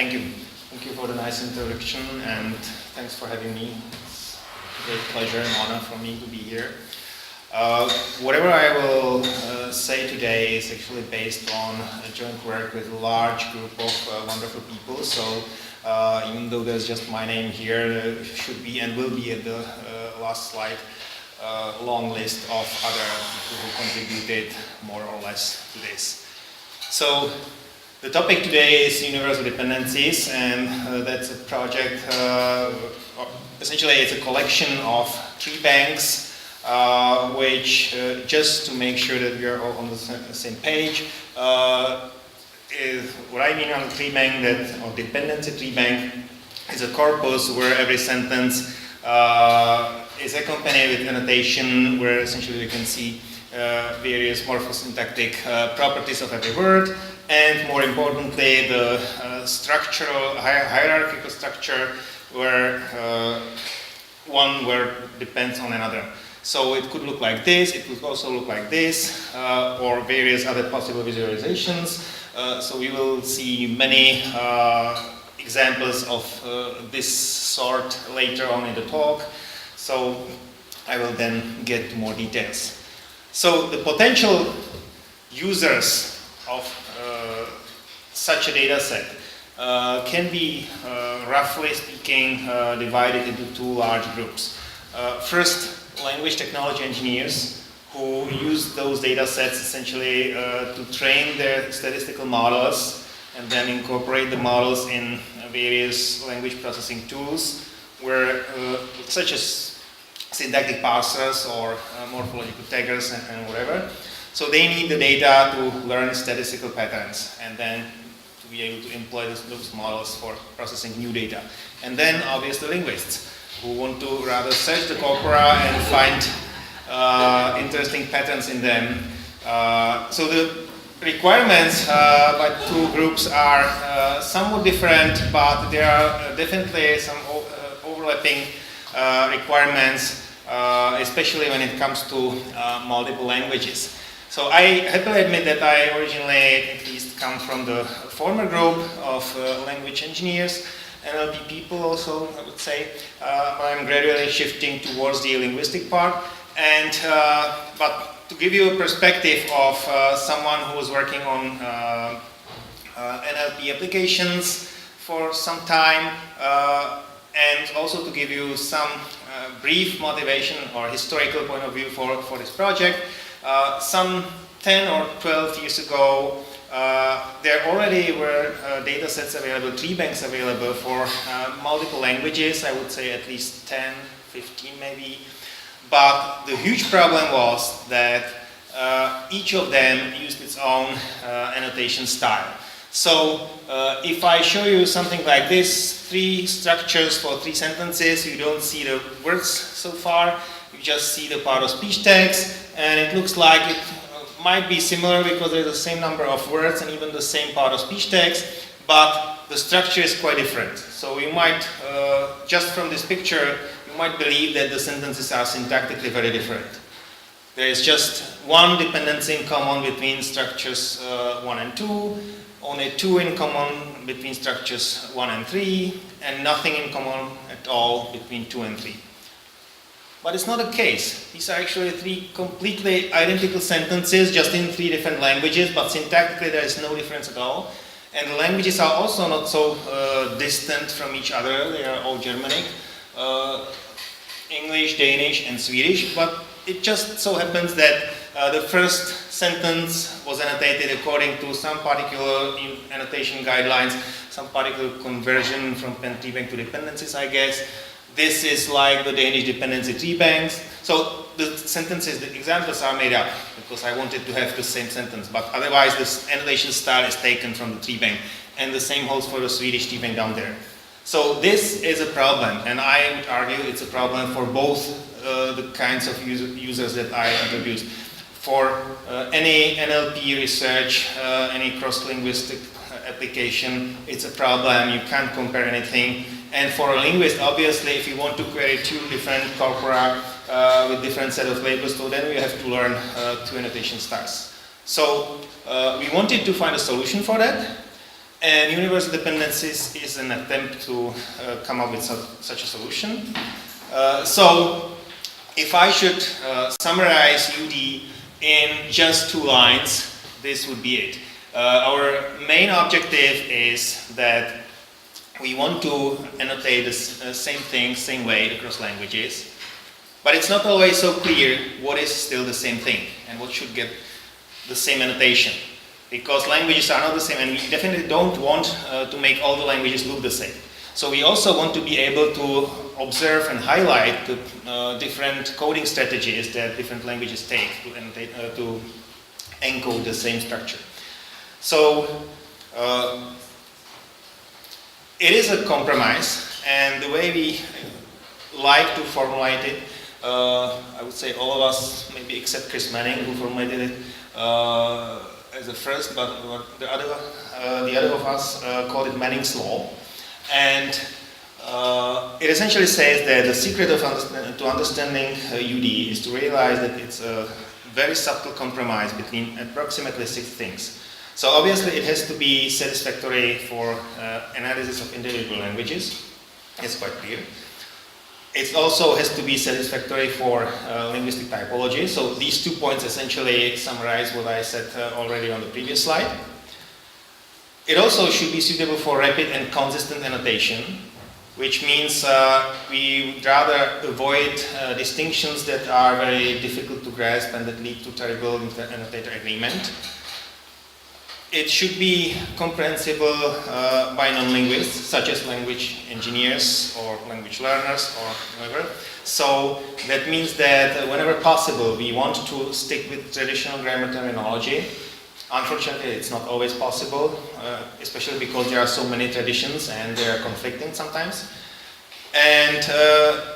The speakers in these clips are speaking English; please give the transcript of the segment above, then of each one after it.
Thank you. Thank you for the nice introduction, and thanks for having me. It's a great pleasure and honor for me to be here. Whatever I will say today is actually based on a joint work with a large group of wonderful people. So even though there's just my name here, there should be and will be at the last slide a long list of other people who contributed more or less to this. So the topic today is Universal Dependencies, and that's a project, essentially it's a collection of tree banks, which just to make sure that we are all on the same page, is what I mean on a tree bank, that or dependency tree bank is a corpus where every sentence is accompanied with annotation, where essentially you can see various morphosyntactic properties of every word, and more importantly the structural, hierarchical structure where one word depends on another. So it could look like this, it could also look like this, or various other possible visualizations. So we will see many examples of this sort later on in the talk. So I will then get to more details. So the potential users of such a data set can be, roughly speaking, divided into two large groups. First, language technology engineers who use those data sets essentially to train their statistical models and then incorporate the models in various language processing tools, where such as syntactic parsers or morphological taggers and whatever. So they need the data to learn statistical patterns and then to be able to employ those models for processing new data. And then obviously linguists who want to rather search the corpora and find interesting patterns in them. So the requirements by two groups are somewhat different, but there are definitely some overlapping requirements, especially when it comes to multiple languages. So I happily admit that I originally at least come from the former group of language engineers, NLP people also, I would say. I'm gradually shifting towards the linguistic part. And but to give you a perspective of someone who was working on NLP applications for some time, and also to give you some brief motivation or historical point of view for this project. Some 10 or 12 years ago, there already were data sets available, tree banks available for multiple languages, I would say at least 10, 15 maybe. But the huge problem was that each of them used its own annotation style. So if I show you something like this, three structures for three sentences, you don't see the words so far, you just see the part of speech text, and it looks like it might be similar because there's the same number of words and even the same part of speech text, but the structure is quite different. So you might, just from this picture, you might believe that the sentences are syntactically very different. There is just one dependency in common between structures 1 and 2, only 2 in common between structures 1 and 3, and nothing in common at all between 2 and 3. But it's not the case. These are actually three completely identical sentences, just in three different languages, but syntactically there is no difference at all. And the languages are also not so distant from each other. They are all Germanic, English, Danish, and Swedish, but it just so happens that the first sentence was annotated according to some particular annotation guidelines, some particular conversion from tree bank to dependencies, I guess. This is like the Danish dependency tree banks. So the sentences, the examples are made up because I wanted to have the same sentence, but otherwise this annotation style is taken from the tree bank, and the same holds for the Swedish tree bank down there. So this is a problem, and I would argue it's a problem for both the kinds of users that I introduced. For any NLP research, any cross-linguistic application, it's a problem. You can't compare anything. And for a linguist, obviously, if you want to query two different corpora with different set of labels, so then we have to learn two annotation styles. So we wanted to find a solution for that. And universal dependencies is an attempt to come up with such a solution. So if I should summarize UD in just 2 lines, this would be it. Our main objective is that we want to annotate the same thing, same way across languages, but it's not always so clear what is still the same thing and what should get the same annotation, because languages are not the same, and we definitely don't want to make all the languages look the same. So we also want to be able to observe and highlight the different coding strategies that different languages take to annotate, to encode the same structure. So it is a compromise, and the way we like to formulate it, I would say all of us, maybe except Chris Manning, who formulated it as the first, but the other of us called it Manning's Law. And it essentially says that the secret of understanding UD is to realize that it's a very subtle compromise between approximately 6 things. So obviously it has to be satisfactory for analysis of individual languages. It's quite clear. It also has to be satisfactory for linguistic typology. So these 2 points essentially summarize what I said already on the previous slide. It also should be suitable for rapid and consistent annotation, which means we would rather avoid distinctions that are very difficult to grasp and that lead to terrible annotator agreement. It should be comprehensible by non-linguists, such as language engineers or language learners or whatever. So that means that whenever possible, we want to stick with traditional grammar terminology. Unfortunately, it's not always possible, especially because there are so many traditions and they are conflicting sometimes. And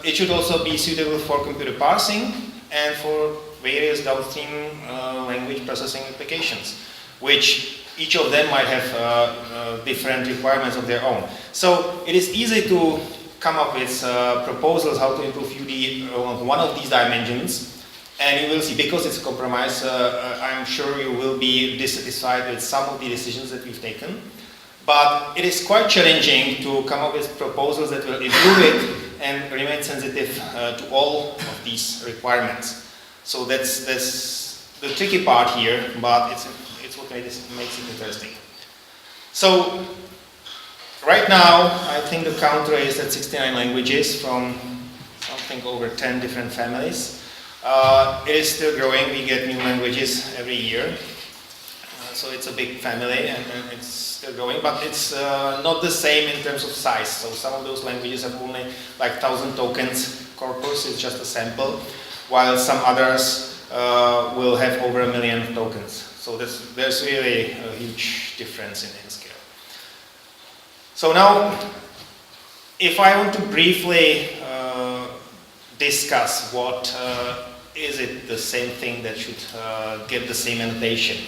it should also be suitable for computer parsing and for various downstream language processing applications, which each of them might have different requirements of their own. So it is easy to come up with proposals how to improve UD on one of these dimensions. And you will see, because it's a compromise, I'm sure you will be dissatisfied with some of the decisions that we've taken. But it is quite challenging to come up with proposals that will improve it and remain sensitive to all of these requirements. So that's the tricky part here, but it's what makes it interesting. So right now, I think the count is at 69 languages from something over 10 different families. It is still growing. We get new languages every year. So it's a big family and it's still growing, but it's not the same in terms of size. So some of those languages have only like 1,000 tokens. Corpus is just a sample, while some others will have over 1 million tokens. So there's really a huge difference in scale. So now, if I want to briefly discuss what is it the same thing that should get the same annotation.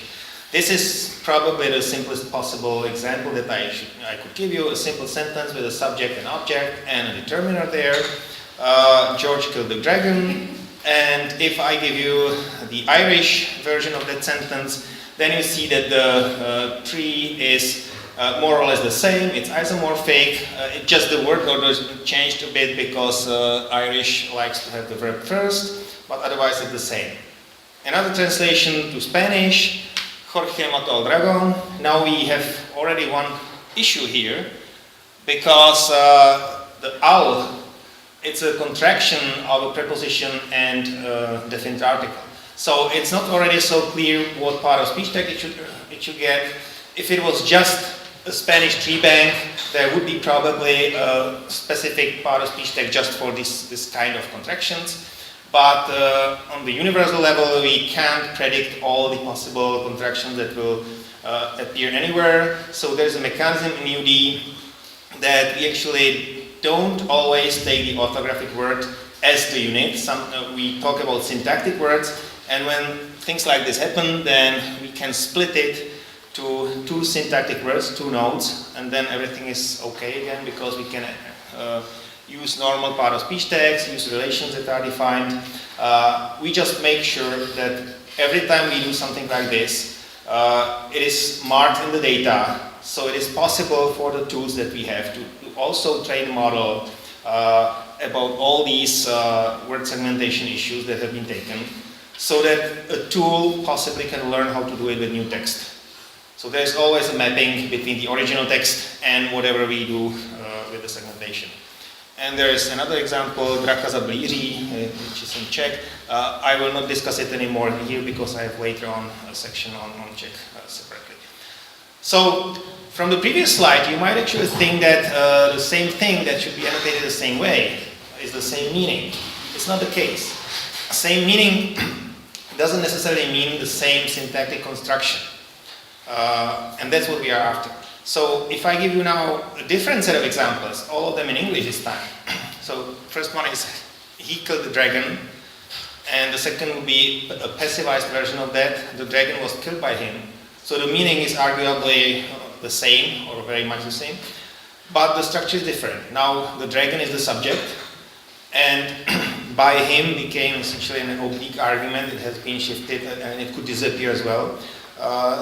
This is probably the simplest possible example that I could give you. A simple sentence with a subject and object and a determiner there. George killed the dragon. And if I give you the Irish version of that sentence, then you see that the tree is more or less the same. It's isomorphic. Just the word order changed a bit because Irish likes to have the verb first, but otherwise it's the same. Another translation to Spanish, Jorge mató al dragón. Now we have already one issue here because the al, it's a contraction of a preposition and definite article. So it's not already so clear what part of speech tag it should get. If it was just a Spanish treebank, there would be probably a specific part of speech tag just for this kind of contractions. But on the universal level, we can't predict all the possible contractions that will appear anywhere. So there's a mechanism in UD that we actually don't always take the orthographic word as the unit. We talk about syntactic words, and when things like this happen, then we can split it to 2 syntactic words, 2 nodes, and then everything is okay again because we can use normal part of speech tags, use relations that are defined. We just make sure that every time we do something like this, it is marked in the data So it is possible for the tools that we have to also train a model about all these word segmentation issues that have been taken, so that a tool possibly can learn how to do it with new text. So there's always a mapping between the original text and whatever we do with the segmentation. And there's another example, Draka za blíří, which is in Czech. I will not discuss it anymore here because I have later on a section on Czech separately. So from the previous slide, you might actually think that the same thing that should be annotated the same way is the same meaning. It's not the case. Same meaning doesn't necessarily mean the same syntactic construction. And that's what we are after. So if I give you now a different set of examples, all of them in English this time. So first one is he killed the dragon, and the second would be a passivized version of that. The dragon was killed by him. So the meaning is arguably the same, or very much the same, but the structure is different. Now the dragon is the subject, and by him became essentially an oblique argument. It has been shifted and it could disappear as well.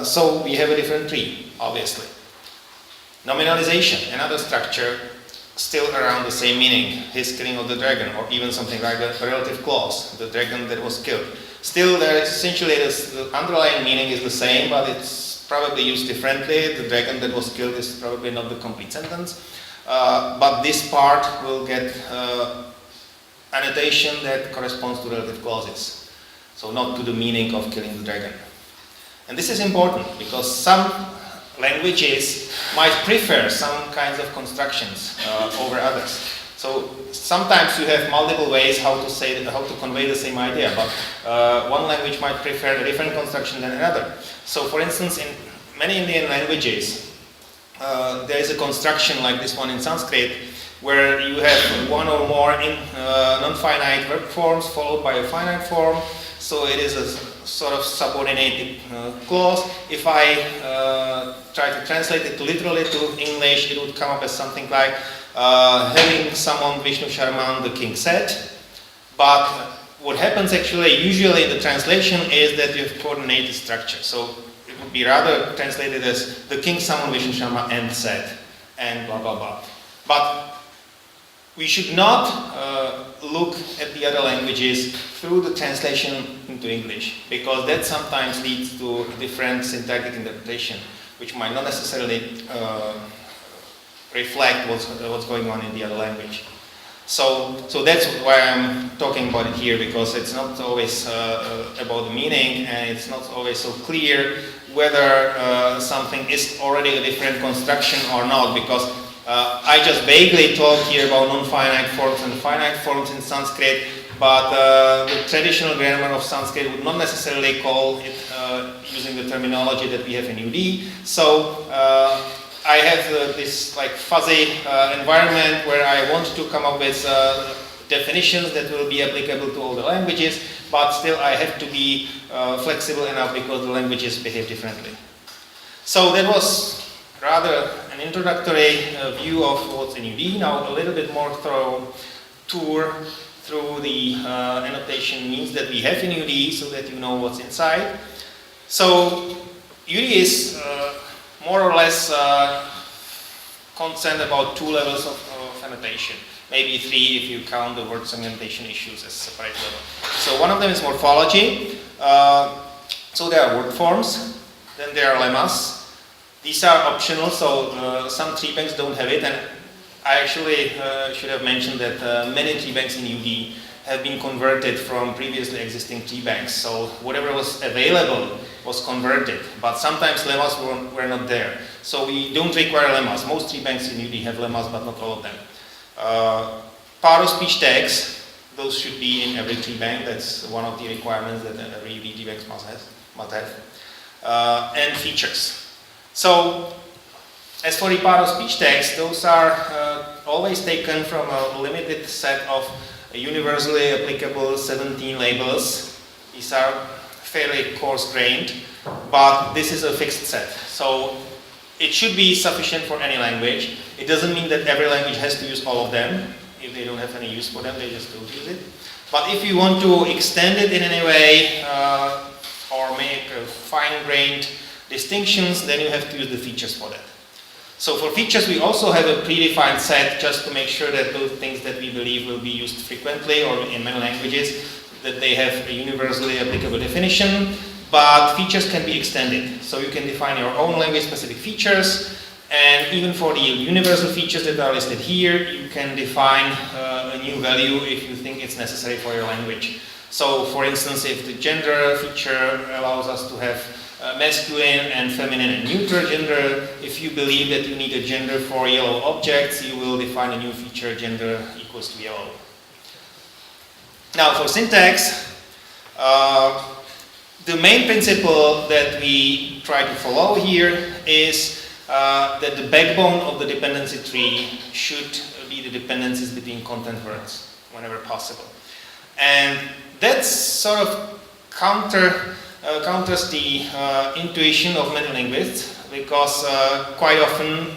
So we have a different tree, obviously. Nominalization, another structure, still around the same meaning, his killing of the dragon, or even something like a relative clause, the dragon that was killed. Still, there is essentially the underlying meaning is the same, but it's probably used differently. The dragon that was killed is probably not the complete sentence, but this part will get annotation that corresponds to relative clauses, so not to the meaning of killing the dragon. And this is important because some languages might prefer some kinds of constructions over others. So sometimes you have multiple ways how to convey the same idea, but one language might prefer a different construction than another. So for instance, in many Indian languages, there is a construction like this one in Sanskrit, where you have one or more non-finite verb forms followed by a finite form. So it is a sort of subordinated clause. If I try to translate it literally to English, it would come up as something like having summoned Vishnu Sharman, the king said. But what happens actually usually in the translation is that you have coordinated structure. So it would be rather translated as the king summoned Vishnu Sharma and said, and blah blah blah. But we should not look at the other languages through the translation into English, because that sometimes leads to different syntactic interpretation, which might not necessarily reflect what's going on in the other language. So that's why I'm talking about it here, because it's not always about the meaning, and it's not always so clear whether something is already a different construction or not, because I just vaguely talk here about non-finite forms and finite forms in Sanskrit, but the traditional grammar of Sanskrit would not necessarily call it using the terminology that we have in UD. So I have this like fuzzy environment where I want to come up with definitions that will be applicable to all the languages, but still I have to be flexible enough because the languages behave differently. So that was rather an introductory view of what's in UD. Now a little bit more thorough tour through the annotation means that we have in UD, so that you know what's inside. So UD is more or less concerned about two levels of annotation. Maybe three if you count the word segmentation issues as separate level. So one of them is morphology. So there are word forms, then there are lemmas. These are optional, so some treebanks don't have it, and I actually should have mentioned that many treebanks in UD have been converted from previously existing treebanks. So whatever was available was converted, but sometimes lemmas were not there. So we don't require lemmas. Most treebanks in UD have lemmas, but not all of them. Part-of-speech tags, those should be in every treebank. That's one of the requirements that every UD treebank must have. And features. So, as for the part-of-speech tags, those are always taken from a limited set of universally applicable 17 labels. These are fairly coarse-grained, but this is a fixed set. So, it should be sufficient for any language. It doesn't mean that every language has to use all of them. If they don't have any use for them, they just don't use it. But if you want to extend it in any way, or make fine-grained distinctions, then you have to use the features for that. So for features, we also have a predefined set just to make sure that those things that we believe will be used frequently or in many languages, that they have a universally applicable definition, but features can be extended. So you can define your own language-specific features, and even for the universal features that are listed here, you can define a new value if you think it's necessary for your language. So for instance, if the gender feature allows us to have masculine and feminine and neutral gender, if you believe that you need a gender for yellow objects, you will define a new feature, gender equals to yellow. Now for syntax, the main principle that we try to follow here is that the backbone of the dependency tree should be the dependencies between content words whenever possible. And that sort of counters the intuition of many linguists, because quite often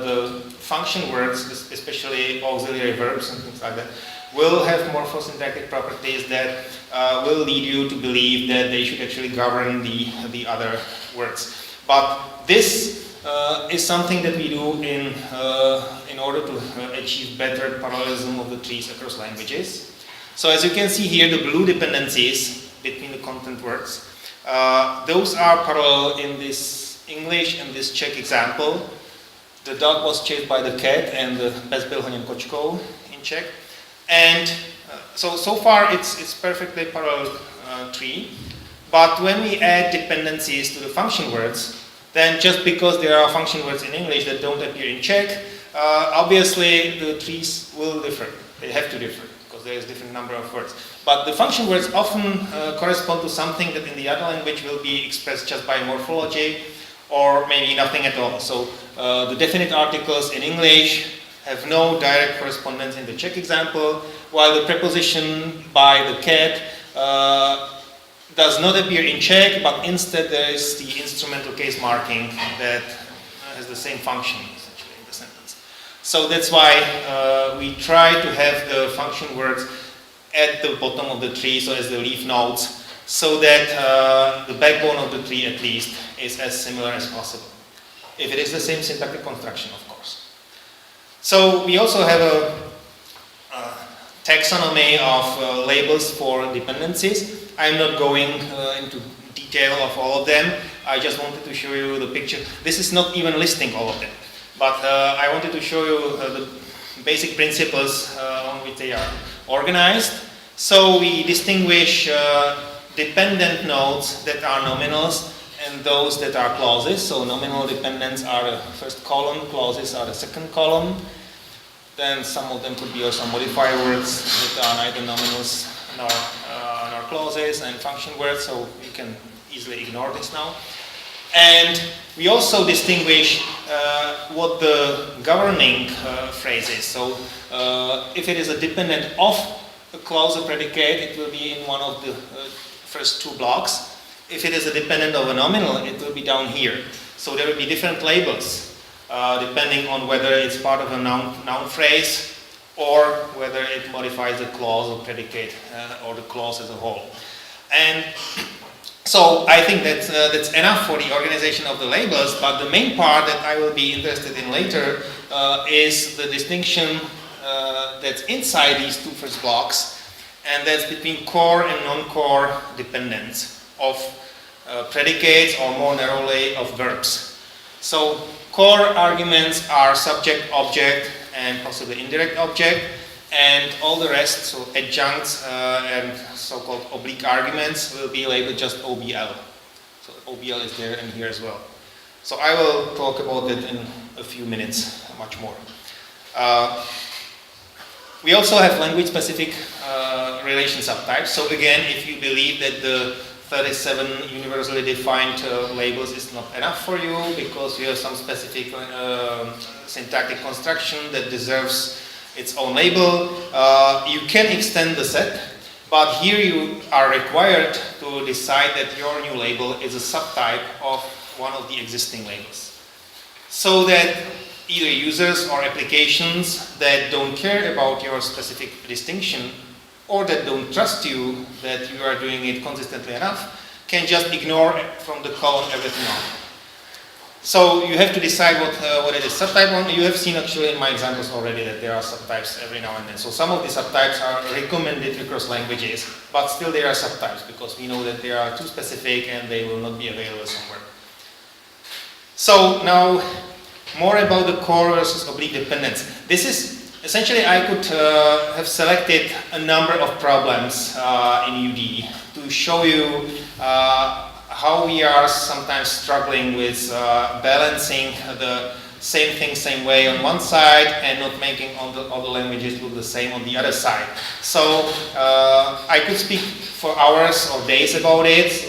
the function words, especially auxiliary verbs and things like that, will have morphosyntactic properties that will lead you to believe that they should actually govern the other words. But this is something that we do in order to achieve better parallelism of the trees across languages. So as you can see here, the blue dependencies between the content words, those are parallel in this English and this Czech example. The dog was chased by the cat and the pes byl honěn kočkou in Czech. And so far it's perfectly parallel tree. But when we add dependencies to the function words, then just because there are function words in English that don't appear in Czech, obviously the trees will differ. They have to differ because there is a different number of words. But the function words often correspond to something that in the other language will be expressed just by morphology or maybe nothing at all. So the definite articles in English have no direct correspondence in the Czech example, while the preposition by the cat does not appear in Czech, but instead there is the instrumental case marking that has the same function essentially in the sentence. So that's why we try to have the function words at the bottom of the tree, so as the leaf nodes, so that the backbone of the tree at least is as similar as possible. If it is the same syntactic construction, of course. So we also have a taxonomy of labels for dependencies. I'm not going into detail of all of them. I just wanted to show you the picture. This is not even listing all of them, but I wanted to show you the basic principles on which they are organized. So we distinguish dependent nodes that are nominals and those that are clauses. So nominal dependents are the first column, clauses are the second column. Then some of them could be also modifier words that are neither nominals nor clauses and function words, so you can easily ignore this now. And we also distinguish what the governing phrase is. So if it is a dependent of a clause or predicate, it will be in one of the first two blocks. If it is a dependent of a nominal, it will be down here. So there will be different labels depending on whether it's part of a noun phrase or whether it modifies the clause or predicate or the clause as a whole. And so I think that's enough for the organization of the labels, but the main part that I will be interested in later is the distinction that's inside these two first blocks, and that's between core and non-core dependents of predicates or more narrowly of verbs. So core arguments are subject, object, and possibly indirect object, and all the rest, so adjuncts and so-called oblique arguments, will be labeled just OBL. So OBL is there and here as well. So I will talk about that in a few minutes, much more. We also have language-specific relation subtypes. So again, if you believe that the 37 universally defined labels is not enough for you because you have some specific syntactic construction that deserves its own label, you can extend the set, but here you are required to decide that your new label is a subtype of one of the existing labels. So that either users or applications that don't care about your specific distinction or that don't trust you that you are doing it consistently enough can just ignore from the column everything else. So you have to decide what it is. Subtype 1, you have seen actually in my examples already that there are subtypes every now and then. So some of the subtypes are recommended across languages, but still there are subtypes because we know that they are too specific and they will not be available somewhere. So now more about the core versus oblique dependence. This is essentially I could have selected a number of problems in UD to show you how we are sometimes struggling with balancing the same thing, same way on one side and not making all the other languages look the same on the other side. So I could speak for hours or days about it.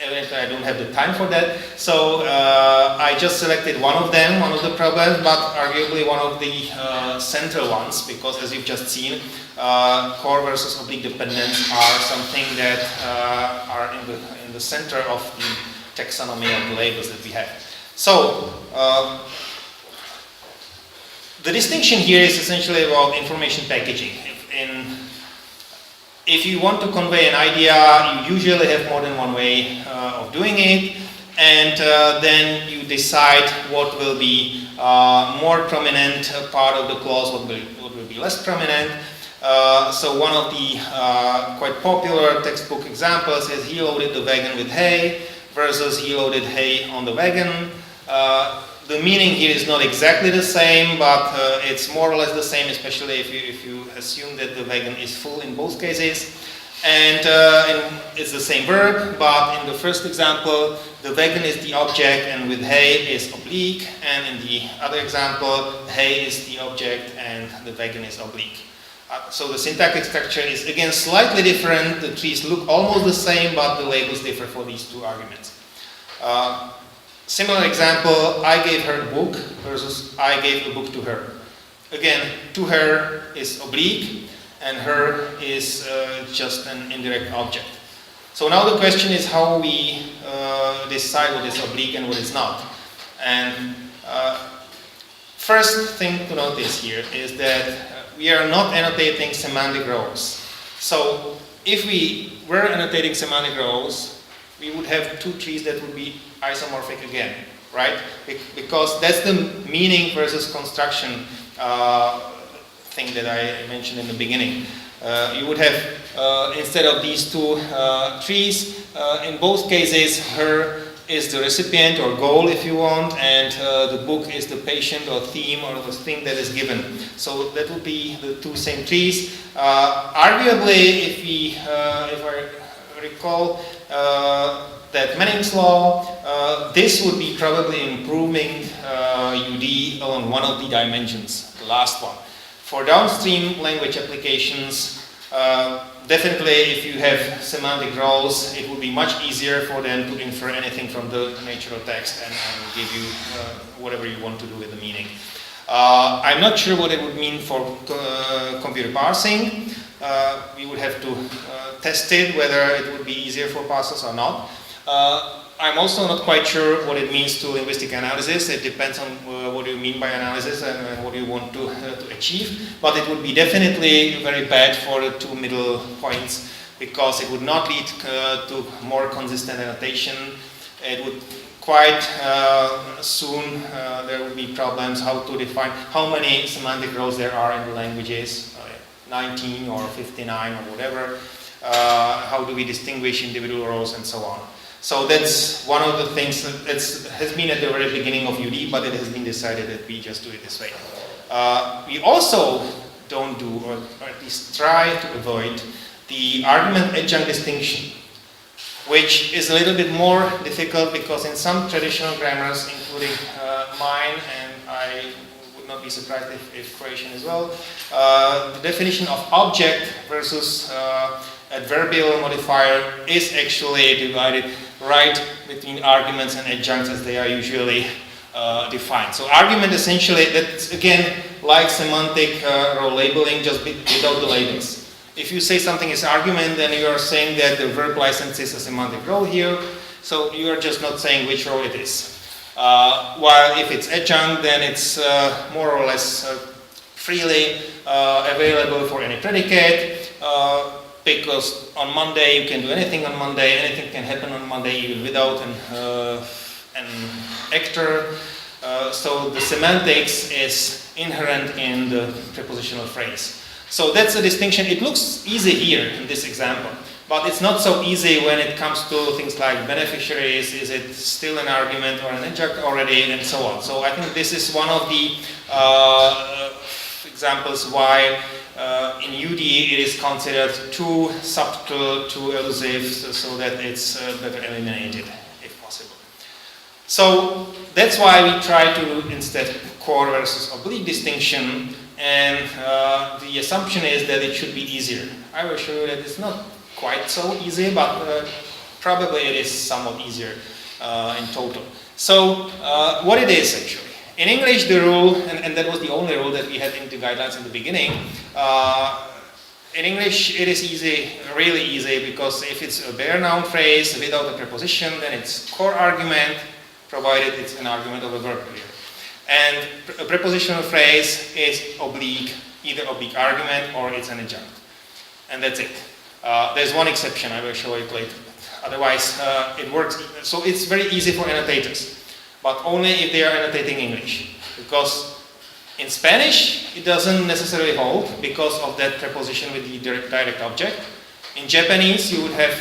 Evidently I don't have the time for that. So I just selected one of them, one of the problems, but arguably one of the central ones, because as you've just seen, core versus oblique dependence are something that are in the center of the taxonomy of the labels that we have. So the distinction here is essentially about information packaging. If you want to convey an idea, you usually have more than one way of doing it, and then you decide what will be more prominent part of the clause, what will be less prominent. So one of the quite popular textbook examples is he loaded the wagon with hay versus he loaded hay on the wagon. The meaning here is not exactly the same, but it's more or less the same, especially if you assume that the wagon is full in both cases. And it's the same verb, but in the first example, the wagon is the object and with hay is oblique, and in the other example, hay is the object and the wagon is oblique. So the syntactic structure is again slightly different. The trees look almost the same, but the labels differ for these two arguments. Similar example, I gave her a book versus I gave a book to her. Again, to her is oblique and her is just an indirect object. So now the question is how we decide what is oblique and what is not. And first thing to notice here is that we are not annotating semantic rows. So if we were annotating semantic rows, we would have two trees that would be isomorphic again, right? Because that's the meaning versus construction thing that I mentioned in the beginning. You would have, instead of these two trees, in both cases, her is the recipient or goal if you want, and the book is the patient or theme or the thing that is given. So that would be the two same trees. Arguably, if I recall that Manning's law, this would be probably improving UD on one of the dimensions, the last one. For downstream language applications, definitely if you have semantic rows, it would be much easier for them to infer anything from the nature of text and give you whatever you want to do with the meaning. I'm not sure what it would mean for computer parsing. We would have to test it, whether it would be easier for parsers or not. I'm also not quite sure what it means to linguistic analysis. It depends on what you mean by analysis and what you want to achieve. But it would be definitely very bad for the two middle points, because it would not lead to more consistent annotation. It would quite soon there would be problems how to define how many semantic rows there are in the languages, 19 or 59 or whatever. How do we distinguish individual rows and so on. So that's one of the things that has been at the very beginning of UD, but it has been decided that we just do it this way. We also don't do, or at least try to avoid, the argument adjunct distinction, which is a little bit more difficult because in some traditional grammars, including mine, and I would not be surprised if Croatian as well, the definition of object versus adverbial modifier is actually divided right between arguments and adjuncts as they are usually defined. So argument essentially, that's again like semantic row labeling, just without the labels. If you say something is argument, then you are saying that the verb licenses a semantic row here, so you are just not saying which row it is. While if it's adjunct, then it's more or less freely available for any predicate. Because on Monday you can do anything on Monday, anything can happen on Monday even without an actor. So the semantics is inherent in the prepositional phrase. So that's a distinction. It looks easy here in this example, but it's not so easy when it comes to things like beneficiaries. Is it still an argument or an adjunct already, and so on. So I think this is one of the examples why in UD it is considered too subtle, too elusive, so that it's better eliminated if possible. So that's why we try to instead core versus oblique distinction, and the assumption is that it should be easier. I will show you that it's not quite so easy, but probably it is somewhat easier in total. So what it is actually. In English, the rule, and that was the only rule that we had in the guidelines in the beginning, in English it is easy, really easy, because if it's a bare noun phrase without a preposition, then it's core argument, provided it's an argument of a verb here. And a prepositional phrase is oblique, either oblique argument or it's an adjunct. And that's it. There's one exception, I will show it later. Otherwise, it works. So it's very easy for annotators, but only if they are annotating English. Because in Spanish, it doesn't necessarily hold because of that preposition with the direct object. In Japanese, you would have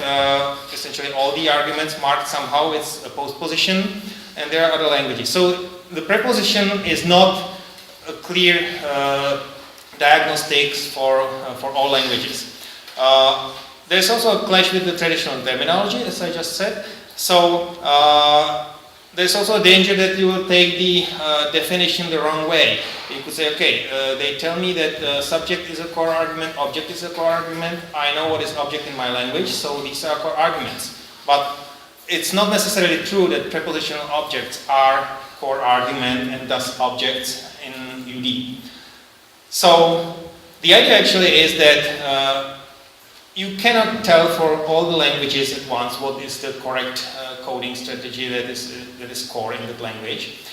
essentially all the arguments marked somehow with a postposition, and there are other languages. So the preposition is not a clear diagnostics for all languages. There's also a clash with the traditional terminology, as I just said. So there's also a danger that you will take the definition the wrong way. You could say, okay, they tell me that subject is a core argument, object is a core argument. I know what is object in my language, so these are core arguments. But it's not necessarily true that prepositional objects are core argument and thus objects in UD. So the idea actually is that you cannot tell for all the languages at once what is the correct coding strategy that is core in that language.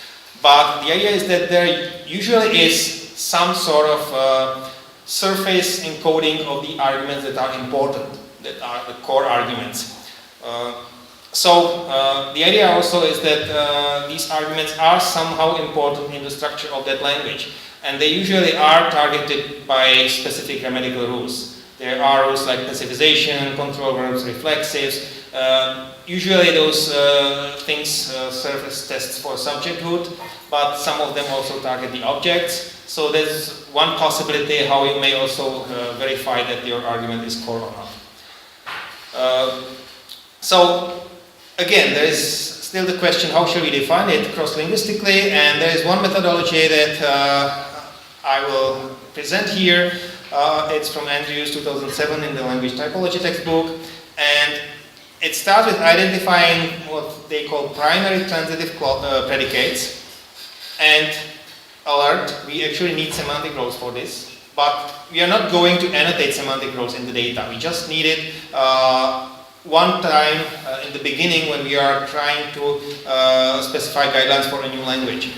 But the idea is that there usually is some sort of surface encoding of the arguments that are important, that are the core arguments. So the idea also is that these arguments are somehow important in the structure of that language, and they usually are targeted by specific grammatical rules. There are rules like passivization, control verbs, reflexives. Usually those things serve as tests for subjecthood, but some of them also target the objects. So there's one possibility how you may also verify that your argument is core or not. So again, there is still the question, how should we define it cross-linguistically? And there is one methodology that I will present here. It's from Andrews 2007 in the language typology textbook, and it starts with identifying what they call primary transitive predicates. And alert, we actually need semantic roles for this, but we are not going to annotate semantic roles in the data. We just need it one time in the beginning when we are trying to specify guidelines for a new language.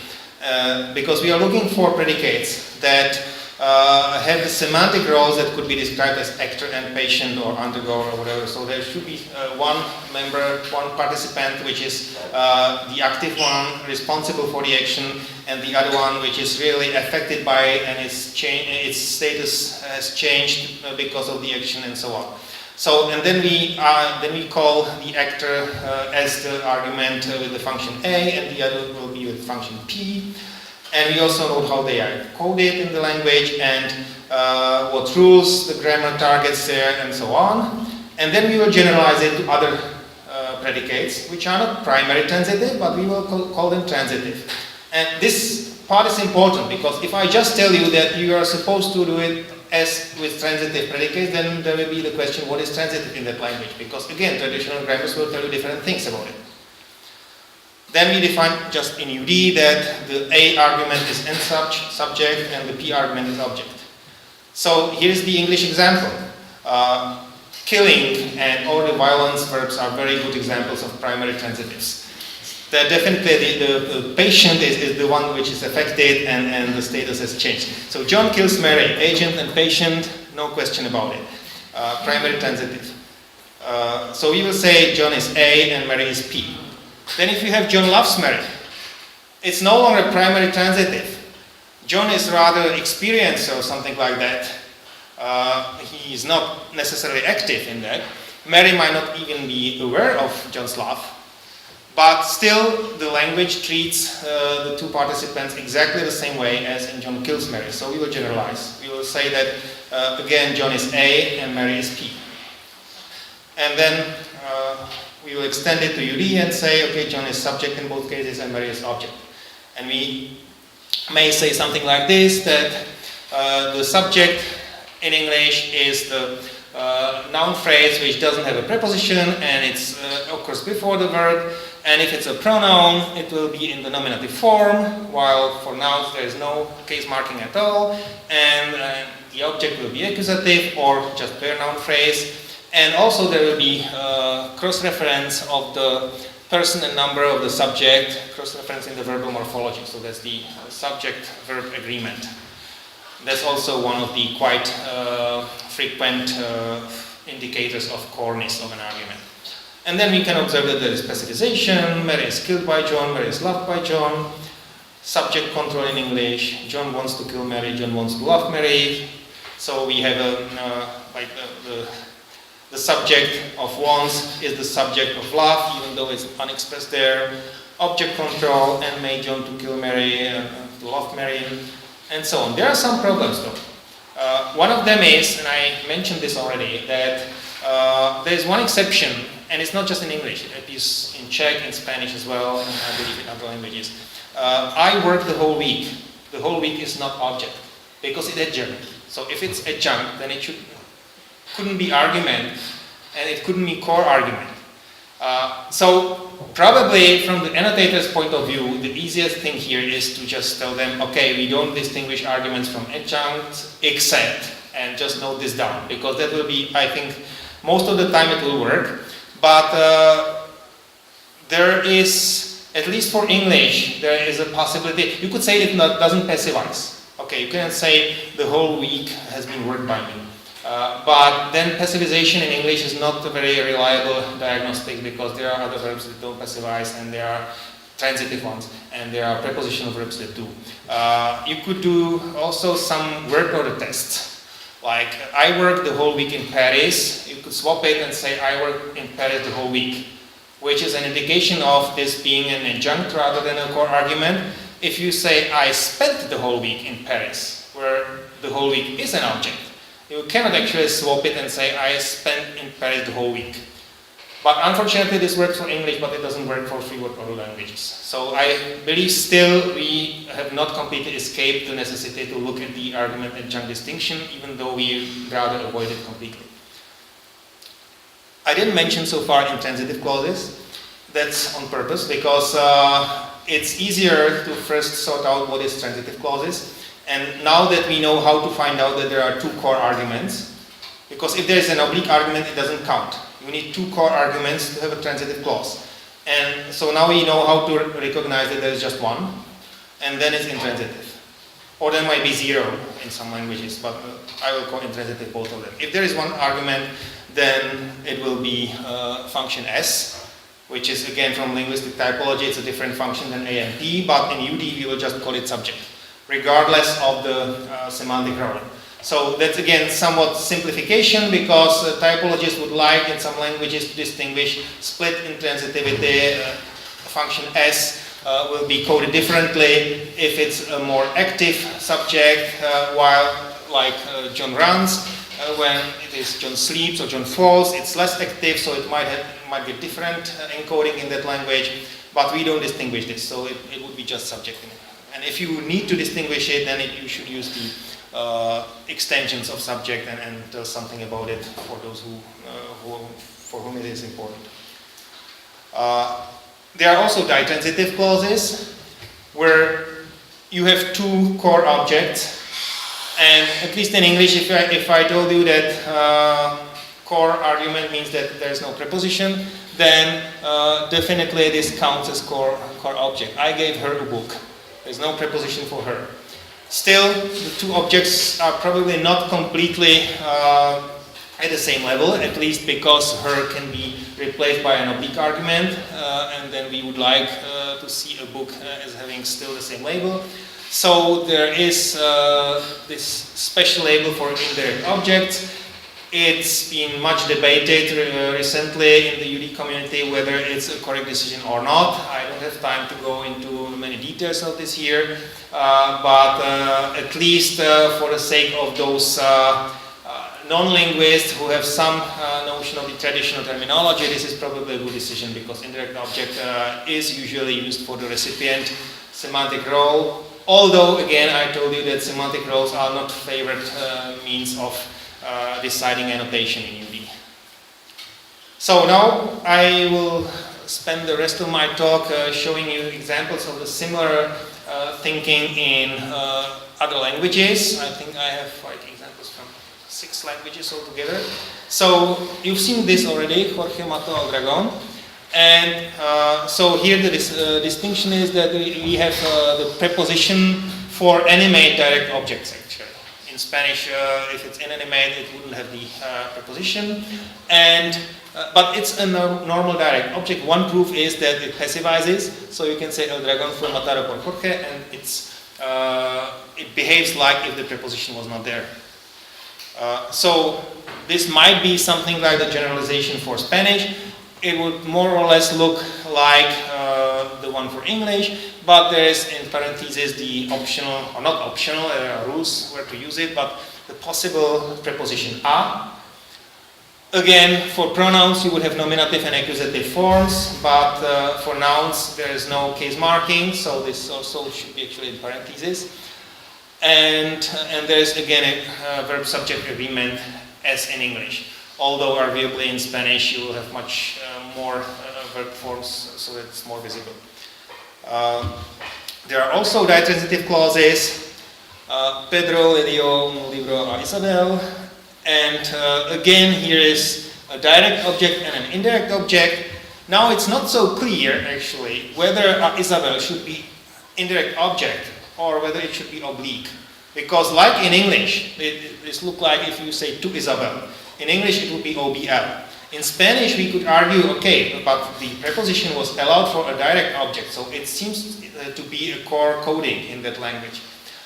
Because we are looking for predicates that have the semantic roles that could be described as actor and patient or undergoer or whatever. So there should be one member, one participant, which is the active one responsible for the action, and the other one which is really affected by it, and its status has changed because of the action and so on. So, and then we call the actor as the argument with the function A, and the other will be with function P. And we also know how they are coded in the language, and what rules the grammar targets there, and so on. And then we will generalize it to other predicates, which are not primary transitive, but we will call them transitive. And this part is important, because if I just tell you that you are supposed to do it as with transitive predicates, then there will be the question, what is transitive in that language? Because again, traditional grammars will tell you different things about it. Then we define just in UD that the A argument is end subject and the P argument is object. So here's the English example. Killing and all the violence verbs are very good examples of primary transitives. That definitely the patient is the one which is affected, and the status has changed. So John kills Mary, agent and patient, no question about it. Primary transitive. So we will say John is A and Mary is P. Then if you have John loves Mary, it's no longer primary transitive. John is rather experienced or something like that. He is not necessarily active in that. Mary might not even be aware of John's love. But still, the language treats the two participants exactly the same way as in John kills Mary. So we will generalize. We will say that, again, John is A and Mary is P. And then we will extend it to UD and say, okay, John is subject in both cases and Mary is object. And we may say something like this, that the subject in English is the noun phrase which doesn't have a preposition and it's occurs before the verb. And if it's a pronoun, it will be in the nominative form, while for nouns there is no case marking at all. And the object will be accusative or just bare noun phrase. And also there will be cross-reference of the person and number of the subject, cross-reference in the verbal morphology. So that's the subject-verb agreement. That's also one of the quite frequent indicators of coreness of an argument. And then we can observe that there is specificization. Mary is killed by John, Mary is loved by John. Subject control in English. John wants to kill Mary, John wants to love Mary. So we have the subject of wants is the subject of love, even though it's unexpressed there. Object control, and made John to kill Mary, to love Mary, and so on. There are some problems though. One of them is, and I mentioned this already, that there is one exception, and it's not just in English, it appears in Czech, in Spanish as well, and I believe in other languages. I work the whole week. The whole week is not object, because it's adjunct. So if it's adjunct, then it couldn't be argument, and it couldn't be core argument. So probably from the annotator's point of view, the easiest thing here is to just tell them, okay, we don't distinguish arguments from adjuncts, except, and just note this down, because that will be, I think, most of the time it will work. But there is, at least for English, there is a possibility. You could say it doesn't passivize. Okay, you can say the whole week has been worked by me. But then passivization in English is not a very reliable diagnostic, because there are other verbs that don't passivize, and there are transitive ones, and there are prepositional verbs that do. You could do also some word order tests. Like, I worked the whole week in Paris. You could swap it and say, I worked in Paris the whole week, which is an indication of this being an adjunct rather than a core argument. If you say, I spent the whole week in Paris, where the whole week is an object, you cannot actually swap it and say, I spent in Paris the whole week. But unfortunately, this works for English, but it doesn't work for free word order languages. So I believe still we have not completely escaped the necessity to look at the argument adjunct distinction, even though we rather avoid it completely. I didn't mention so far intransitive clauses. That's on purpose, because it's easier to first sort out what is transitive clauses. And now that we know how to find out that there are two core arguments, because if there is an oblique argument, it doesn't count. You need two core arguments to have a transitive clause. And so now we know how to recognize that there is just one, and then it's intransitive. Or there might be zero in some languages, but I will call intransitive both of them. If there is one argument, then it will be function S, which is again from linguistic typology. It's a different function than A and P, but in UD we will just call it subject, regardless of the semantic role. So that's again somewhat simplification, because typologists would like in some languages to distinguish split intransitivity. Function S will be coded differently if it's a more active subject, while like John runs, when it is John sleeps or John falls, it's less active, so it might be different encoding in that language, but we don't distinguish this, so it would be just subject. And if you need to distinguish it, then you should use the extensions of subject and tell something about it for those for whom it is important. There are also ditransitive clauses where you have two core objects, and at least in English, if I told you that core argument means that there is no preposition, then definitely this counts as core object. I gave her a book. There's no preposition for her. Still, the two objects are probably not completely at the same level, at least because her can be replaced by an oblique argument, and then we would like to see a book as having still the same label. So there is this special label for indirect objects. It's been much debated recently in the UD community whether it's a correct decision or not. I don't have time to go into many details of this here, but at least for the sake of those non-linguists who have some notion of the traditional terminology, this is probably a good decision because indirect object is usually used for the recipient semantic role. Although, again, I told you that semantic roles are not favorite means of deciding annotation in UD. So now I will spend the rest of my talk showing you examples of the similar thinking in other languages. I think I have examples from 6 languages altogether. So you've seen this already, Jorge, Mato, Aldragon. And so here the distinction is that we have the preposition for animate direct objects actually. In Spanish, if it's inanimate, it wouldn't have the preposition. And but it's a normal direct object. One proof is that it passivizes. So you can say El Dragón fue matado por Jorge, and it behaves like if the preposition was not there. So this might be something like the generalization for Spanish. It would more or less look like the one for English, but there is in parentheses the optional, or not optional, there are rules where to use it, but the possible preposition a. Again, for pronouns you would have nominative and accusative forms, but for nouns there is no case marking, so this also should be actually in parentheses. And there is again a verb-subject agreement as in English. Although arguably in Spanish you will have much more verb forms, so it's more visible. There are also ditransitive clauses, Pedro le dio un libro a Isabel, and again here is a direct object and an indirect object. Now it's not so clear actually whether Isabel should be indirect object or whether it should be oblique, because like in English, this looks like if you say to Isabel. In English it would be OBL. In Spanish we could argue, okay, but the preposition was allowed for a direct object, so it seems to be a core coding in that language.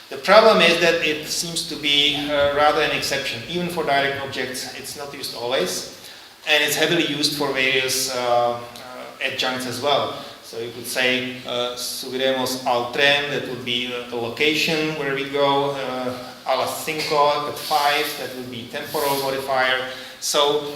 The problem is that it seems to be rather an exception. Even for direct objects it's not used always, and it's heavily used for various adjuncts as well. So you could say subiremos al tren, that would be the location where we go, a las 5, at 5, that would be temporal modifier. So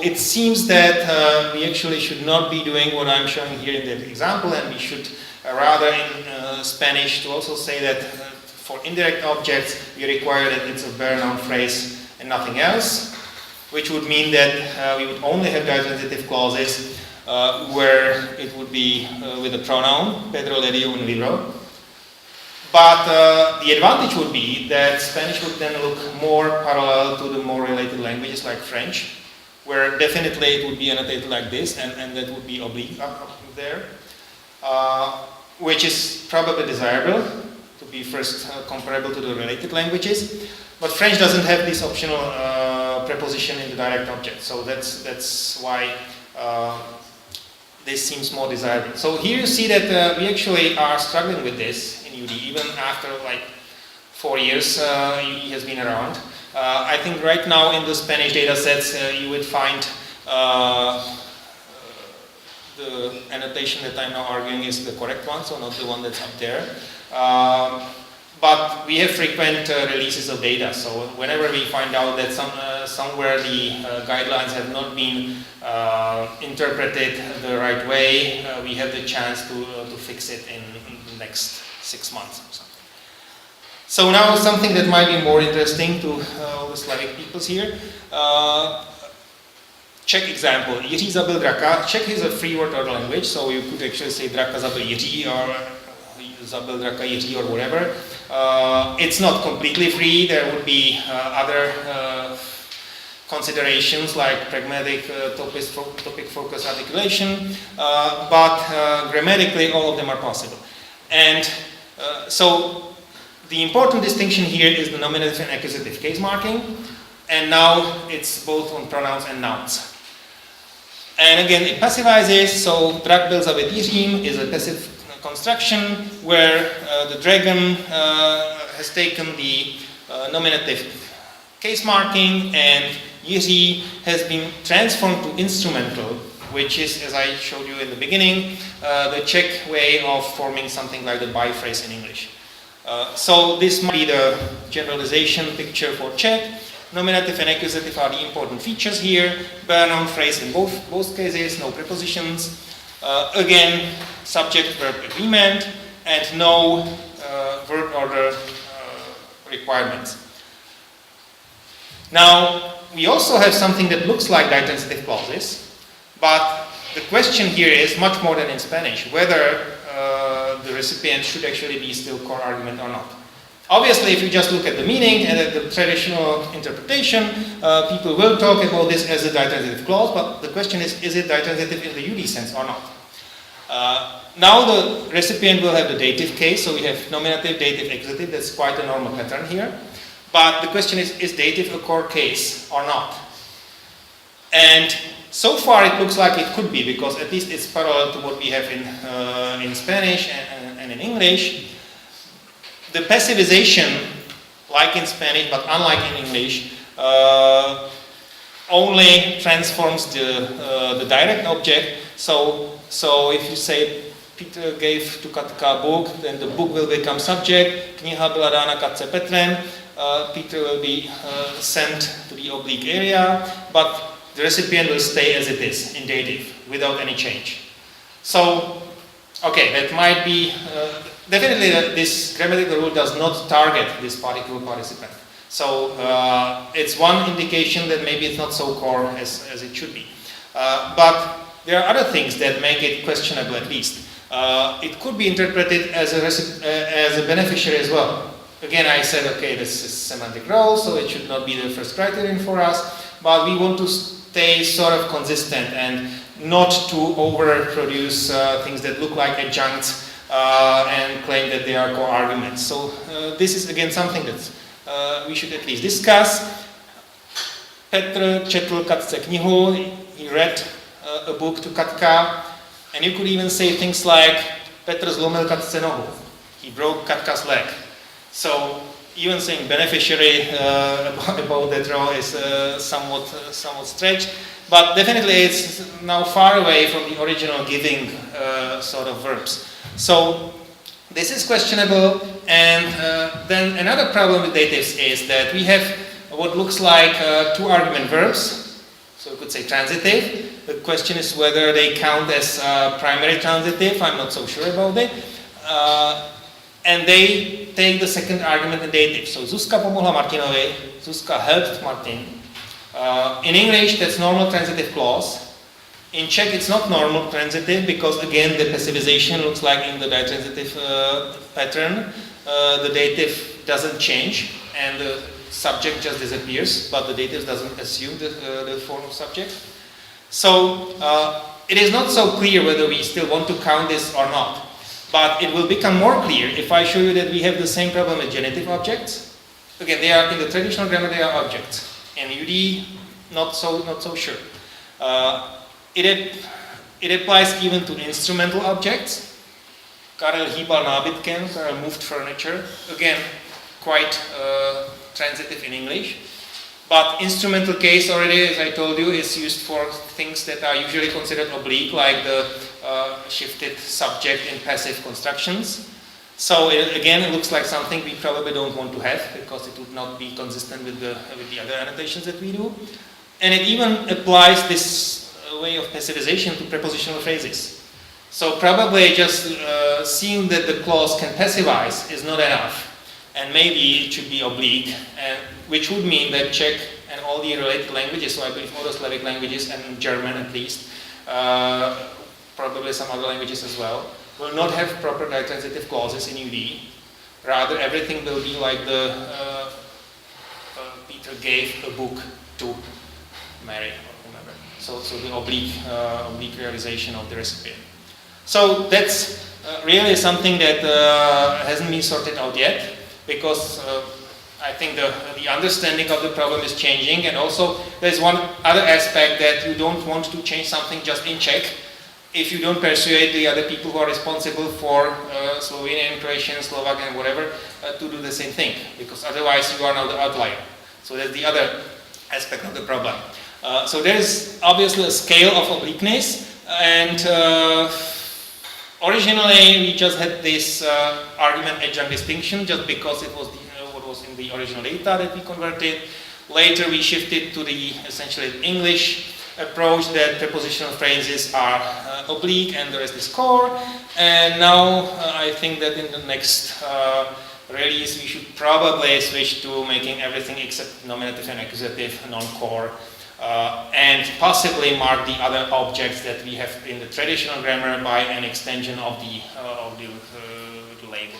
it seems that we actually should not be doing what I'm showing here in the example, and we should rather in Spanish to also say that for indirect objects we require that it's a bare noun phrase and nothing else, which would mean that we would only have ditransitive clauses where it would be with a pronoun, Pedro le dio un libro. But the advantage would be that Spanish would then look more parallel to the more related languages like French, where definitely it would be annotated like this, and that would be oblique up there, which is probably desirable to be first comparable to the related languages. But French doesn't have this optional preposition in the direct object, so that's why this seems more desirable. So here you see that we actually are struggling with this in UD, even after like 4 years UD has been around. I think right now in the Spanish data sets you would find the annotation that I'm now arguing is the correct one, so not the one that's up there. But we have frequent releases of data, so whenever we find out that somewhere the guidelines have not been interpreted the right way, we have the chance to fix it in the next 6 months or something. So now something that might be more interesting to all the Slavic peoples here. Czech example, Jiří zabil draka. Czech is a free word order language, so you could actually say draka zabil Jiří or zabil draka Jiří or whatever. It's not completely free. There would be other considerations like pragmatic topic focus articulation, but grammatically all of them are possible. And so the important distinction here is the nominative and accusative case marking. and now it's both on pronouns and nouns. And again, it passivizes, so Prague byl zabit Jiřím is a passive construction where the dragon has taken the nominative case marking and Jiří has been transformed to instrumental, which is, as I showed you in the beginning, the Czech way of forming something like the by phrase in English. So this might be the generalization picture for Czech. Nominative and accusative are the important features here. Bare-noun phrase in both cases, no prepositions. Again, subject-verb agreement, and no verb order requirements. Now, we also have something that looks like ditransitive clauses, but the question here is much more than in Spanish, whether the recipient should actually be still core argument or not. Obviously, if you just look at the meaning and at the traditional interpretation, people will talk about this as a ditransitive clause, but the question is it ditransitive in the UD sense or not? Now the recipient will have the dative case, so we have nominative, dative, accusative. That's quite a normal pattern here. But the question is dative a core case or not? And so far it looks like it could be, because at least it's parallel to what we have in Spanish and in English. The passivization, like in Spanish but unlike in English, only transforms the direct object. So if you say Peter gave to Katka a book, then the book will become subject. Kniha byla dána Katce Petrem. Peter will be sent to the oblique area, but the recipient will stay as it is in dative without any change. So, okay, that might be definitely this grammatical rule does not target this particular participant. So it's one indication that maybe it's not so core as it should be. But there are other things that make it questionable at least. It could be interpreted as a beneficiary as well. Again, I said, okay, this is semantic role, so it should not be the first criterion for us, but we want to stay sort of consistent and not to overproduce things that look like adjuncts and claim that they are core arguments. So this is again something that we should at least discuss. Petr četl Katce knihu, he read a book to Katka, and you could even say things like Petr zlomil Katce nohu, he broke Katka's leg. So even saying beneficiary about that role is somewhat stretched, but definitely it's now far away from the original giving sort of verbs. So this is questionable, and then another problem with datives is that we have what looks like two argument verbs, so we could say transitive. The question is whether they count as primary transitive. I'm not so sure about it. And they take the second argument in dative. So Zuzka pomohla Martinovi, Zuzka helped Martin. In English, that's normal transitive clause. In Czech, it's not normal transitive because, again, the passivization looks like in the ditransitive pattern. The dative doesn't change and the subject just disappears, but the dative doesn't assume the form of subject. So it is not so clear whether we still want to count this or not. But it will become more clear if I show you that we have the same problem with genitive objects. Again, they are in the traditional grammar, they are objects. In UD, not so sure. It applies even to instrumental objects. Karel hýbal nábytkem, Karel moved furniture. Again, quite transitive in English. But instrumental case already, as I told you, is used for things that are usually considered oblique, like the shifted subject in passive constructions. So again, it looks like something we probably don't want to have because it would not be consistent with the other annotations that we do. And it even applies this way of passivization to prepositional phrases. So probably just seeing that the clause can passivize is not enough. And maybe it should be oblique, which would mean that Czech and all the related languages, so I believe all the Slavic languages and German at least, probably some other languages as well, will not have proper ditransitive clauses in UD. Rather, everything will be like the Peter gave a book to Mary or whomever. So the oblique realization of the recipient. So that's really something that hasn't been sorted out yet, because I think the understanding of the problem is changing, and also there's one other aspect that you don't want to change something just in Czech if you don't persuade the other people who are responsible for Slovenian, Croatian, Slovak, and whatever to do the same thing, because otherwise you are now the outlier. So that's the other aspect of the problem. So there's obviously a scale of obliqueness, and originally we just had this argument adjunct distinction just because it was what was in the original data that we converted. Later we shifted to the essentially English approach that prepositional phrases are oblique and the rest is core. And now I think that in the next release we should probably switch to making everything except nominative and accusative non-core, and possibly mark the other objects that we have in the traditional grammar by an extension of the label.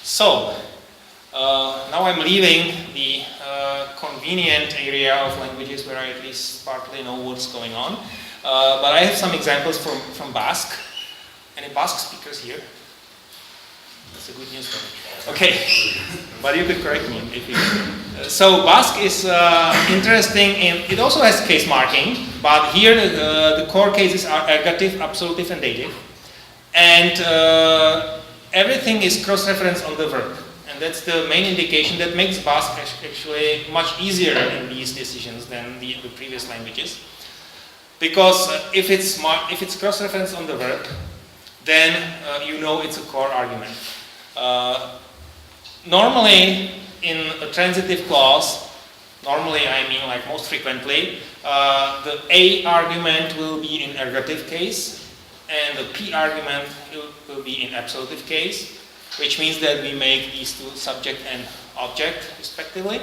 So now I'm leaving the convenient area of languages where I at least partly know what's going on, but I have some examples from Basque. Any Basque speakers here? That's a good news for me. Okay, but you could correct me if you. So Basque is interesting it also has case marking, but here the core cases are ergative, absolutive, and dative, and everything is cross-reference on the verb. And that's the main indication that makes Basque actually much easier in these decisions than the previous languages. Because if it's cross-reference on the verb, then you know it's a core argument. Normally, in a transitive clause, normally I mean like most frequently, the A argument will be in ergative case, and the P argument will be in absolutive case, which means that we make these two subject and object respectively.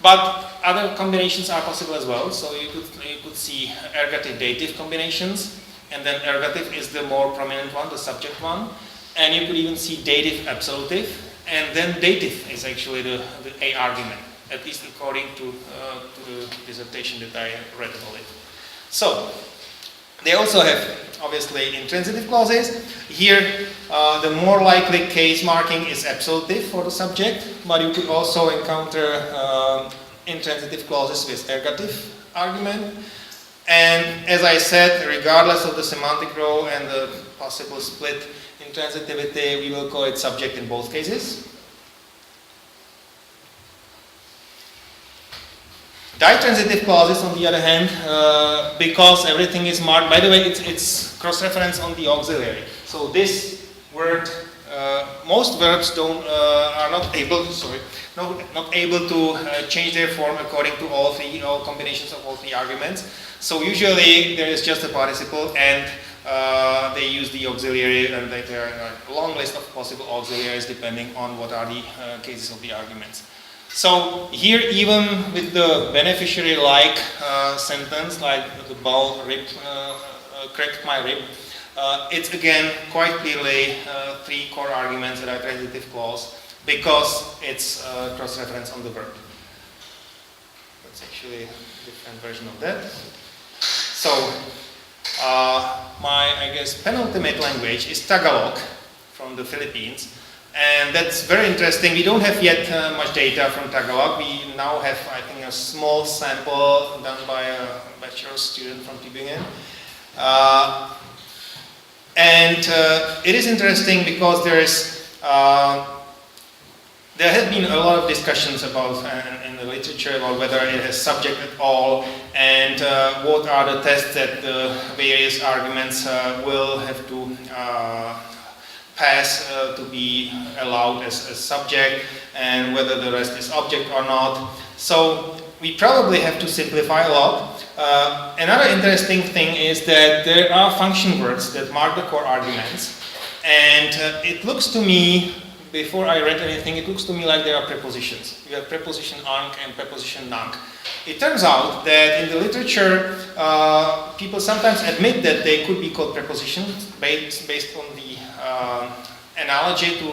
But other combinations are possible as well. So you could see ergative dative combinations, and then ergative is the more prominent one, the subject one, and you could even see dative absolutive, and then dative is actually the A argument, at least according to the dissertation that I read about it. So they also have obviously intransitive clauses. Here the more likely case marking is absolutive for the subject, but you could also encounter intransitive clauses with ergative argument. And as I said, regardless of the semantic role and the possible split intransitivity, we will call it subject in both cases. Ditransitive clauses, on the other hand, because everything is marked, by the way, it's cross-reference on the auxiliary. So this word, most verbs are not able to change their form according to all combinations of all three arguments. So usually there is just a participle, and they use the auxiliary, and there are a long list of possible auxiliaries depending on what are the cases of the arguments. So here, even with the beneficiary-like sentence, like the ball cracked my rib, it's again quite clearly three core arguments that are transitive clause, because it's cross-reference on the verb. That's actually a different version of that. So my, I guess, penultimate language is Tagalog from the Philippines. And that's very interesting. We don't have yet much data from Tagalog. We now have, I think, a small sample done by a bachelor's student from Tübingen. And it is interesting because there have been a lot of discussions about in the literature about whether it has subject at all, and what are the tests that the various arguments will have to pass to be allowed as subject, and whether the rest is object or not. So we probably have to simplify a lot. Another interesting thing is that there are function words that mark the core arguments, and it looks to me, before I read anything, it looks to me like there are prepositions. You have preposition ank and preposition nank. It turns out that in the literature, people sometimes admit that they could be called prepositions based on the analogy to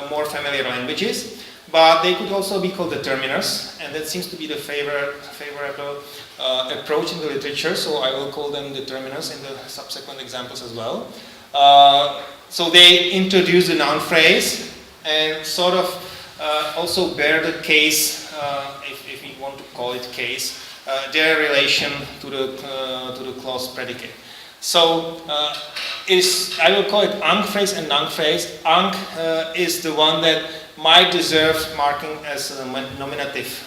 more familiar languages, but they could also be called determiners, and that seems to be the favorable approach in the literature, so I will call them determiners in the subsequent examples as well. So they introduce the noun phrase and sort of also bear the case, if we want to call it case, their relation to the clause predicate. So I will call it ang phrase and nang phrase. Ang is the one that might deserve marking as a nominative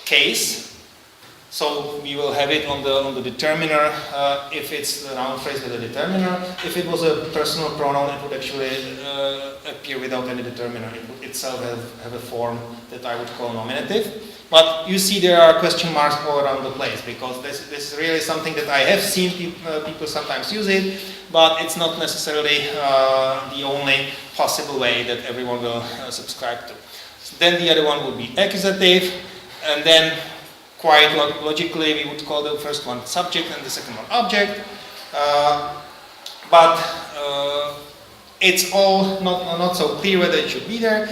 case. So we will have it on the determiner if it's the noun phrase with a determiner. If it was a personal pronoun, it would actually appear without any determiner. It would itself have a form that I would call nominative. But you see there are question marks all around the place, because this is really something that I have seen people sometimes use it, but it's not necessarily the only possible way that everyone will subscribe to. So then the other one would be accusative, and then quite logically we would call the first one subject and the second one object. But it's all not so clear whether it should be there.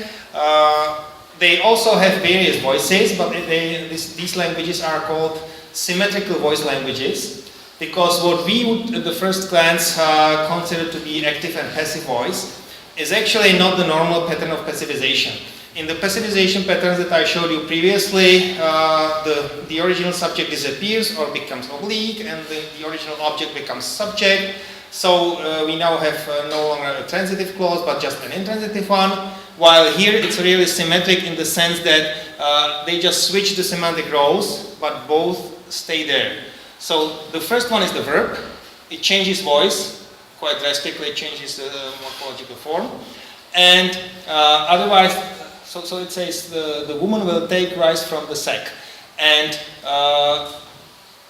They also have various voices, but these languages are called symmetrical voice languages, because what we would at the first glance consider to be active and passive voice is actually not the normal pattern of passivization. In the passivization patterns that I showed you previously, the original subject disappears or becomes oblique, and the original object becomes subject. So we now have no longer a transitive clause, but just an intransitive one. While here it's really symmetric in the sense that they just switch the semantic roles, but both stay there. So the first one is the verb. It changes voice, quite drastically it changes the morphological form. And otherwise, so it says the woman will take rice from the sack. And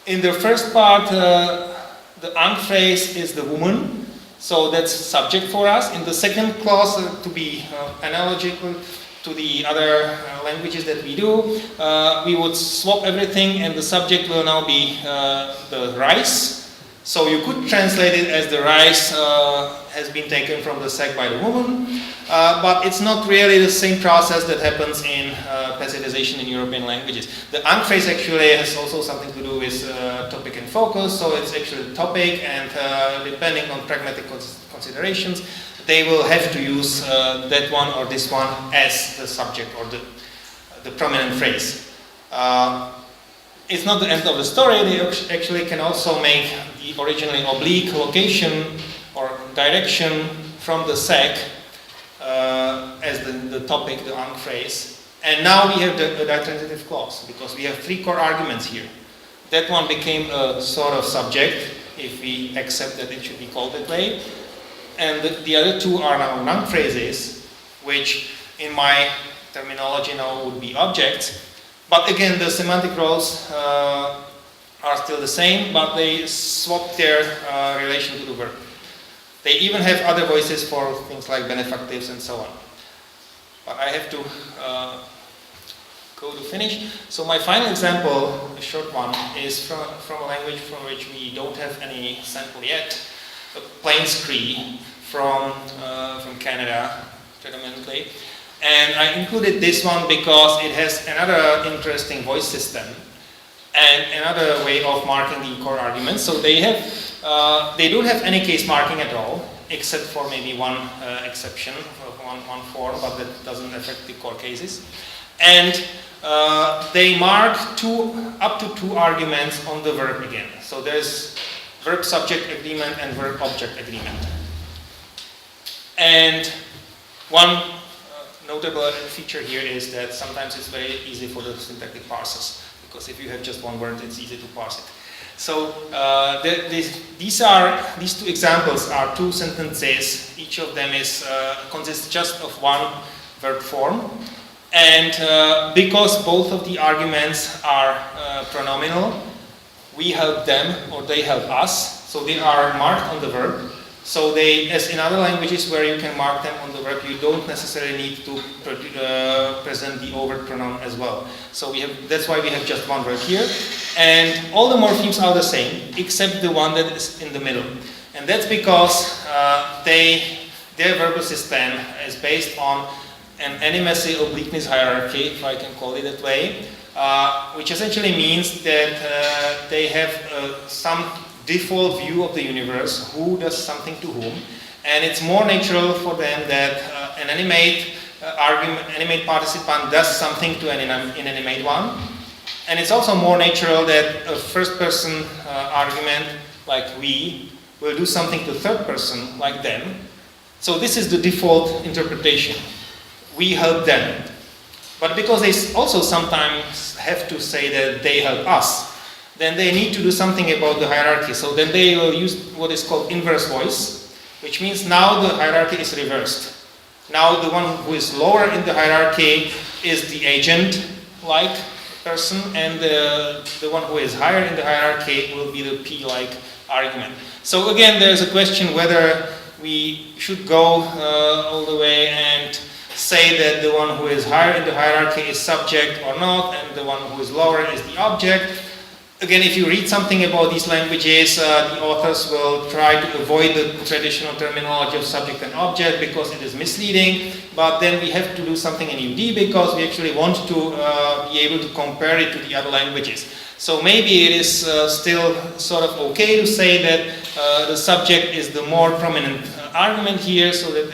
in the first part, the ang phrase is the woman. So that's subject for us. In the second clause, to be analogical to the other languages that we do, we would swap everything, and the subject will now be the rice. So you could translate it as the rice has been taken from the sack by the woman, but it's not really the same process that happens in passivization in European languages. The ang phrase actually has also something to do with topic and focus, so it's actually the topic, and depending on pragmatic considerations, they will have to use that one or this one as the subject or the prominent phrase. It's not the end of the story. They actually can also make the originally oblique location or direction from the sack as the topic, the ang phrase. And now we have the transitive clause, because we have three core arguments here. That one became a sort of subject, if we accept that it should be called that way. And the other two are now noun phrases, which in my terminology now would be objects. But again, the semantic roles are still the same, but they swap their relation to the verb. They even have other voices for things like benefactives and so on. But I have to go to finish. So my final example, a short one, is from a language from which we don't have any sample yet, a Plains Cree from Canada, predominantly. And I included this one because it has another interesting voice system and another way of marking the core arguments. So they don't have any case marking at all, except for maybe one exception, one form, but that doesn't affect the core cases. And they mark up to two arguments on the verb again. So there's verb-subject agreement and verb-object agreement. And one notable feature here is that sometimes it's very easy for the syntactic parsers, because if you have just one word, it's easy to parse it. So these two examples are two sentences. Each of them consists just of one verb form, and because both of the arguments are pronominal, we help them or they help us. So they are marked on the verb. So they, as in other languages where you can mark them on the verb, you don't necessarily need to present the overt pronoun as well. So that's why we have just one verb here. And all the morphemes are the same, except the one that is in the middle. And that's because their verbal system is based on an animacy obliqueness hierarchy, if I can call it that way, which essentially means that they have some default view of the universe, who does something to whom, and it's more natural for them that an animate animate participant does something to an inanimate one. And it's also more natural that a first person argument, like we, will do something to third person, like them. So this is the default interpretation. We help them. But because they also sometimes have to say that they help us, then they need to do something about the hierarchy. So then they will use what is called inverse voice, which means now the hierarchy is reversed. Now the one who is lower in the hierarchy is the agent-like person, and the one who is higher in the hierarchy will be the P-like argument. So again, there's a question whether we should go all the way and say that the one who is higher in the hierarchy is subject or not, and the one who is lower is the object. Again, if you read something about these languages, the authors will try to avoid the traditional terminology of subject and object because it is misleading, but then we have to do something in UD because we actually want to be able to compare it to the other languages. So maybe it is still sort of okay to say that the subject is the more prominent argument here, so that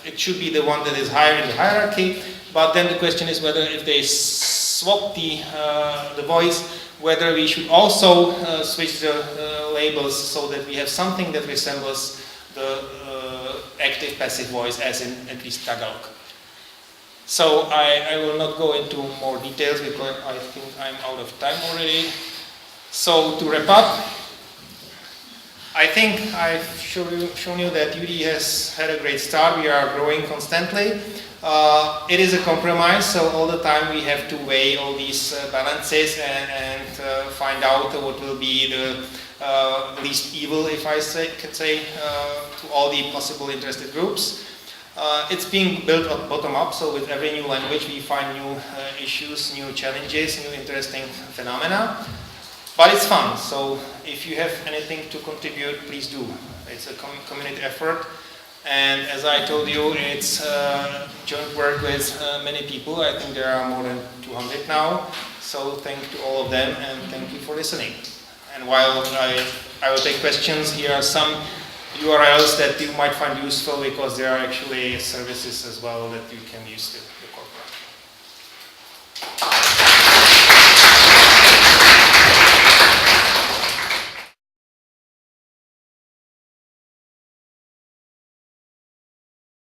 it should be the one that is higher in the hierarchy, but then the question is whether if they swap the voice, whether we should also switch the labels so that we have something that resembles the active-passive voice as in at least Tagalog. So I will not go into more details because I think I'm out of time already. So to wrap up, I think I've shown you that UD has had a great start. We are growing constantly. It is a compromise, so all the time we have to weigh all these balances and find out what will be the least evil, if I can say, to all the possible interested groups. It's being built up bottom up, so with every new language we find new issues, new challenges, new interesting phenomena. But it's fun, so if you have anything to contribute, please do. It's a community effort. And as I told you, it's joint work with many people. I think there are more than 200 now. So thank you to all of them, and thank you for listening. And while I will take questions, here are some URLs that you might find useful because there are actually services as well that you can use to